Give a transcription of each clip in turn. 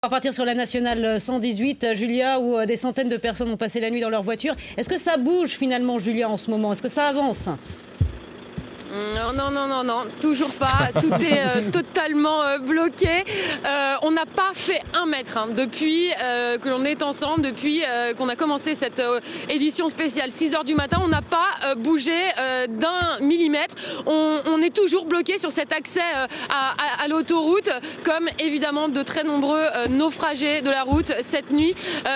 On va partir sur la nationale 118, Julia, où des centaines de personnes ont passé la nuit dans leur voiture. Est-ce que ça bouge finalement, Julia, en ce moment? Est-ce que ça avance? Non, toujours pas. Tout est totalement bloqué. On n'a pas fait 1 mètre depuis que l'on est ensemble, depuis qu'on a commencé cette édition spéciale 6 h du matin. On n'a pas bougé d'1 millimètre. On est toujours bloqué sur cet accès à l'autoroute, comme évidemment de très nombreux naufragés de la route cette nuit.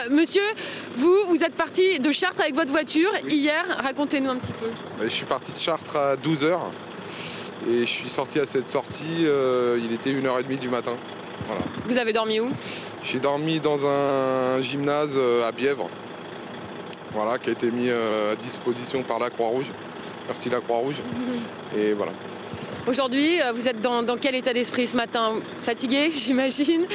Monsieur, vous êtes parti de Chartres avec votre voiture hier. Racontez-nous un petit peu. Je suis parti de Chartres à 12 h et je suis sorti à cette sortie, il était 1 h 30 du matin. Voilà. Vous avez dormi où? J'ai dormi dans un gymnase à Bièvre, voilà, qui a été mis à disposition par la Croix-Rouge. Merci la Croix-Rouge. Et voilà. Aujourd'hui, vous êtes dans quel état d'esprit ce matin? Fatigué, j'imagine.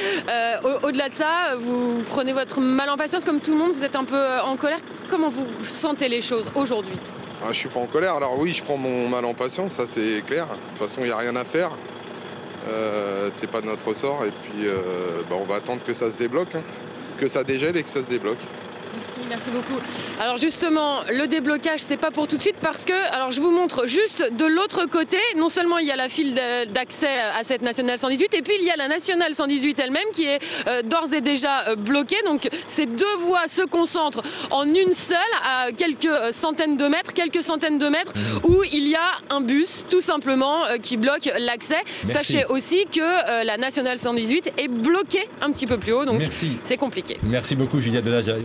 Au-delà de ça, vous prenez votre mal en patience comme tout le monde, vous êtes un peu en colère. Comment vous sentez les choses aujourd'hui? Je ne suis pas en colère. Alors oui, je prends mon mal en patience, ça c'est clair. De toute façon, il n'y a rien à faire. C'est pas de notre ressort. Et puis, on va attendre que ça se débloque, hein. Que ça dégèle et que ça se débloque. Merci beaucoup. Alors justement, le déblocage, c'est pas pour tout de suite parce que, alors je vous montre juste de l'autre côté, non seulement il y a la file d'accès à cette nationale 118, et puis il y a la nationale 118 elle-même qui est d'ores et déjà bloquée. Donc ces deux voies se concentrent en une seule à quelques centaines de mètres, où il y a un bus tout simplement qui bloque l'accès. Sachez aussi que la nationale 118 est bloquée un petit peu plus haut, donc c'est compliqué. Merci beaucoup Julia Delahaye.